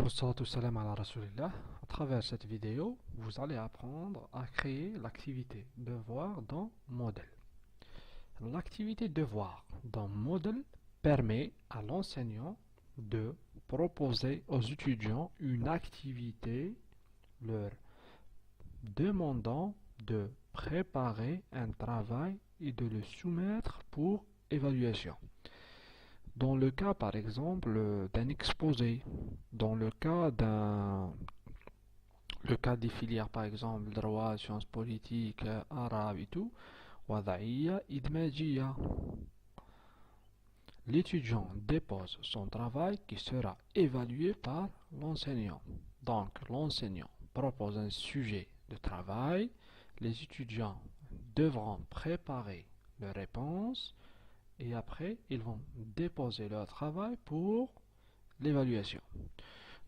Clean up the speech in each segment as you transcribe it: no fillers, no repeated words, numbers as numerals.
Wassalatu wassalam ala rasulillah. À travers cette vidéo, vous allez apprendre à créer l'activité devoir dans Moodle. L'activité devoir dans Moodle permet à l'enseignant de proposer aux étudiants une activité leur demandant de préparer un travail et de le soumettre pour évaluation. Dans le cas, par exemple, d'un exposé, dans le cas des filières, par exemple, droit, sciences politiques, arabe et tout, وضعية إدماجية. L'étudiant dépose son travail qui sera évalué par l'enseignant. Donc, l'enseignant propose un sujet de travail, les étudiants devront préparer leurs réponses et après, ils vont déposer leur travail pour l'évaluation.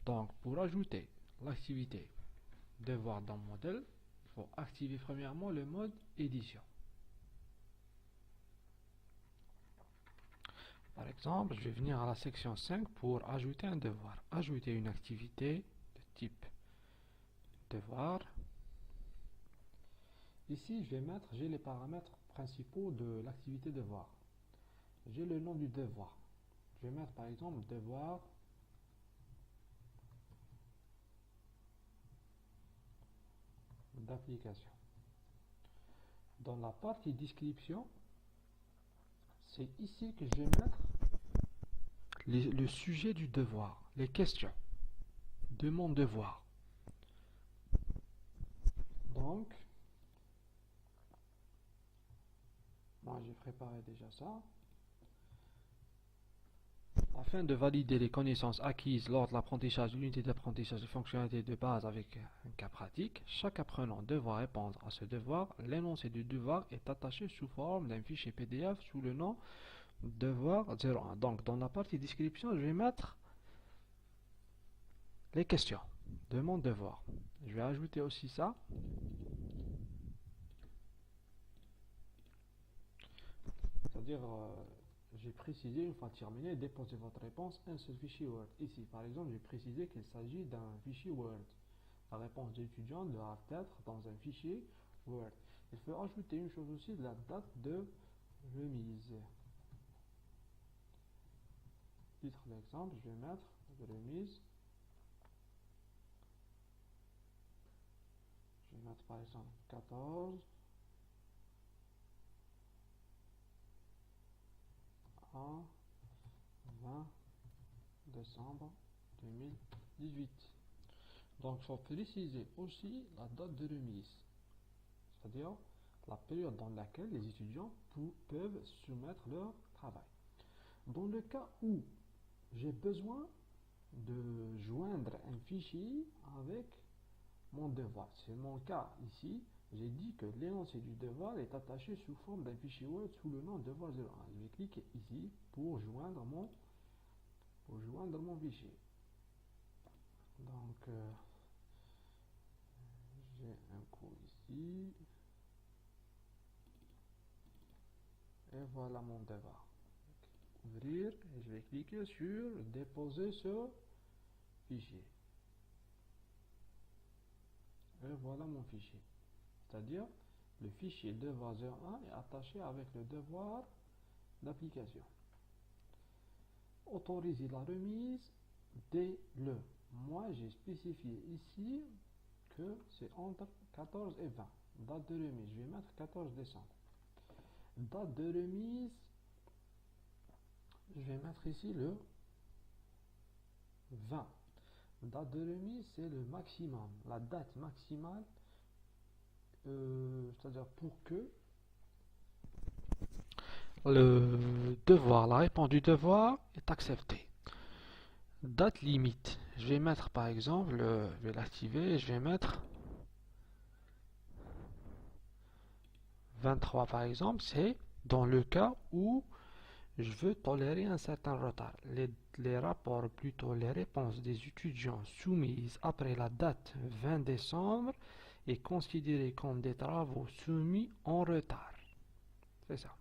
Donc, pour ajouter l'activité devoir dans Moodle, il faut activer premièrement le mode édition. Par exemple, je vais venir à la section 5 pour ajouter un devoir. Ajouter une activité de type devoir. Ici, j'ai les paramètres principaux de l'activité devoir. J'ai le nom du devoir. Je vais mettre par exemple devoir d'application. Dans la partie description, c'est ici que je vais mettre le sujet du devoir, les questions de mon devoir. Donc, moi j'ai préparé déjà ça. Afin de valider les connaissances acquises lors de l'apprentissage de l'unité d'apprentissage de fonctionnalités de base avec un cas pratique, chaque apprenant devra répondre à ce devoir. L'énoncé du devoir est attaché sous forme d'un fichier PDF sous le nom devoir 01. Donc, dans la partie description, je vais mettre les questions de mon devoir. Je vais ajouter aussi ça. C'est-à-dire, j'ai précisé, une fois terminé, déposez votre réponse un seul fichier Word. Ici, par exemple, j'ai précisé qu'il s'agit d'un fichier Word. La réponse de l'étudiant doit être dans un fichier Word. Il faut ajouter une chose aussi, la date de remise. Titre d'exemple, je vais mettre remise. Je vais mettre par exemple 14 à 20 décembre 2018. Donc, il faut préciser aussi la date de remise, c'est-à-dire la période dans laquelle les étudiants peuvent soumettre leur travail. Dans le cas où j'ai besoin de joindre un fichier avec mon devoir, c'est mon cas ici, j'ai dit que l'énoncé du devoir est attaché sous forme d'un fichier Word sous le nom devoir 01. Je vais cliquer ici pour joindre mon fichier. Donc, j'ai un coup ici. Et voilà mon devoir. Ouvrir et je vais cliquer sur déposer ce fichier. Et voilà mon fichier. C'est-à-dire, le fichier devoir 01 est attaché avec le devoir d'application. Autoriser la remise dès le. Moi, j'ai spécifié ici que c'est entre 14 et 20. Date de remise, je vais mettre 14 décembre. Date de remise, je vais mettre ici le 20. Date de remise, c'est le maximum, la date maximale, c'est-à-dire pour que le devoir, la réponse du devoir est acceptée. Date limite, je vais mettre par exemple, je vais l'activer, je vais mettre 23 par exemple, c'est dans le cas où je veux tolérer un certain retard. Les rapports, plutôt les réponses des étudiants soumises après la date 20 décembre est considéré comme des travaux soumis en retard. C'est ça.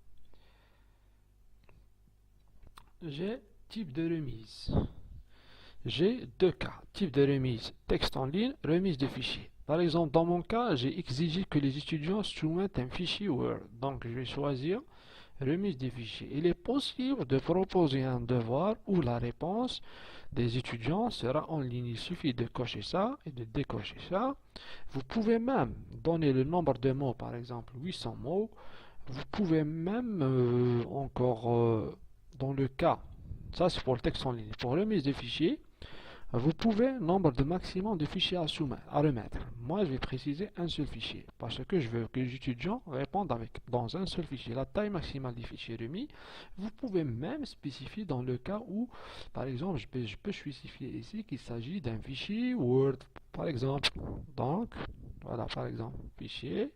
J'ai type de remise. j'ai deux cas, type de remise, texte en ligne, remise de fichier. Par exemple, dans mon cas, j'ai exigé que les étudiants soumettent un fichier Word. Donc, je vais choisir remise des fichiers. Il est possible de proposer un devoir où la réponse des étudiants sera en ligne. Il suffit de cocher ça et de décocher ça. Vous pouvez même donner le nombre de mots, par exemple 800 mots. Vous pouvez même dans le cas, ça c'est pour le texte en ligne, pour remise des fichiers, vous pouvez nombre de maximum de fichiers à remettre. Moi, je vais préciser un seul fichier parce que je veux que les étudiants répondent dans un seul fichier. La taille maximale des fichiers remis. Vous pouvez même spécifier dans le cas où, par exemple, je peux spécifier ici qu'il s'agit d'un fichier Word, par exemple. Donc, voilà, par exemple, fichier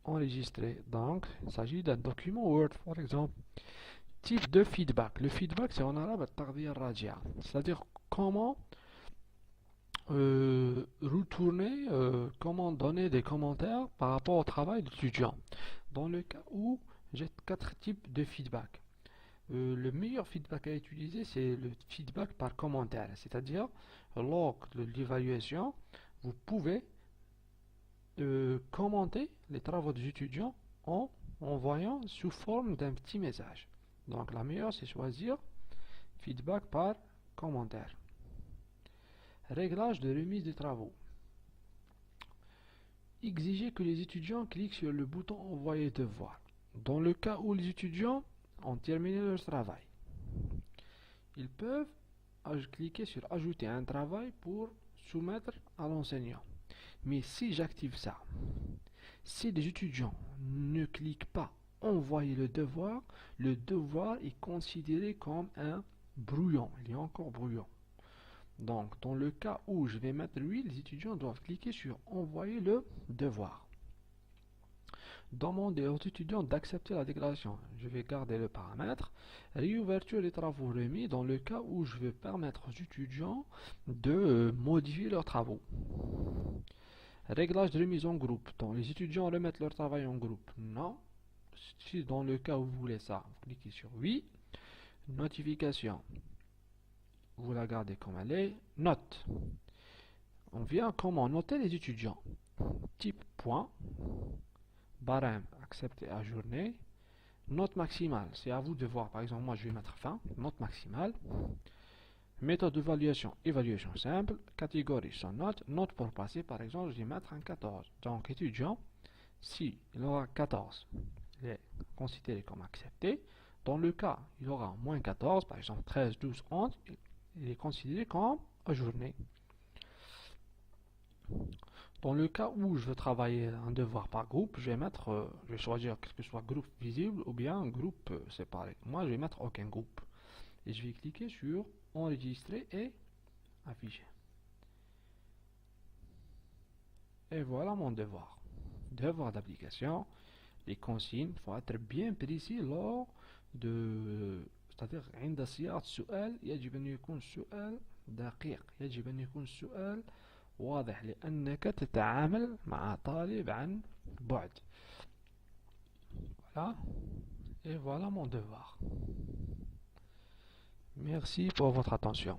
enregistré. Donc, il s'agit d'un document Word, par exemple. Type de feedback. Le feedback, c'est en arabe التغذية الراجعة. C'est-à-dire comment retourner, comment donner des commentaires par rapport au travail de l'étudiant. Dans le cas où j'ai quatre types de feedback. Le meilleur feedback à utiliser, c'est le feedback par commentaire. C'est-à-dire, lors de l'évaluation, vous pouvez commenter les travaux des étudiants en envoyant sous forme d'un petit message. Donc la meilleure, c'est choisir feedback par commentaire. Réglage de remise des travaux. Exiger que les étudiants cliquent sur le bouton envoyer devoir. Dans le cas où les étudiants ont terminé leur travail, ils peuvent cliquer sur ajouter un travail pour soumettre à l'enseignant. Mais si j'active ça, si les étudiants ne cliquent pas envoyer le devoir est considéré comme un brouillon. Il est encore brouillon. Donc, dans le cas où je vais mettre oui, les étudiants doivent cliquer sur envoyer le devoir. Demander aux étudiants d'accepter la déclaration. Je vais garder le paramètre. Réouverture des travaux remis dans le cas où je vais permettre aux étudiants de modifier leurs travaux. Réglage de remise en groupe. Donc, les étudiants remettent leur travail en groupe. Non. Si dans le cas où vous voulez ça, vous cliquez sur oui. Notification. Vous la gardez comme elle est. Note. On vient comment noter les étudiants. Type point. Barème accepté à journée. Note maximale. C'est à vous de voir. Par exemple, moi je vais mettre 20. Note maximale. Méthode d'évaluation. Évaluation simple. Catégorie sans note. Note pour passer. Par exemple, je vais mettre un 14. Donc étudiant, si il aura 14, il est considéré comme accepté. Dans le cas, il aura moins 14, par exemple 13, 12, 11, il est considéré comme ajourné. Dans le cas où je veux travailler un devoir par groupe, je vais choisir que ce soit groupe visible ou bien groupe séparé. Moi, je vais mettre aucun groupe. Et je vais cliquer sur enregistrer et afficher. Et voilà mon devoir. Devoir d'application. Les consignes, il faut être bien précis lors de c'est-à-dire عند صياغة السؤال يجب أن يكون السؤال دقيق يجب أن يكون السؤال واضح لأنك تتعامل مع طالب عن بعد. Voilà. Et voilà mon devoir. Merci pour votre attention.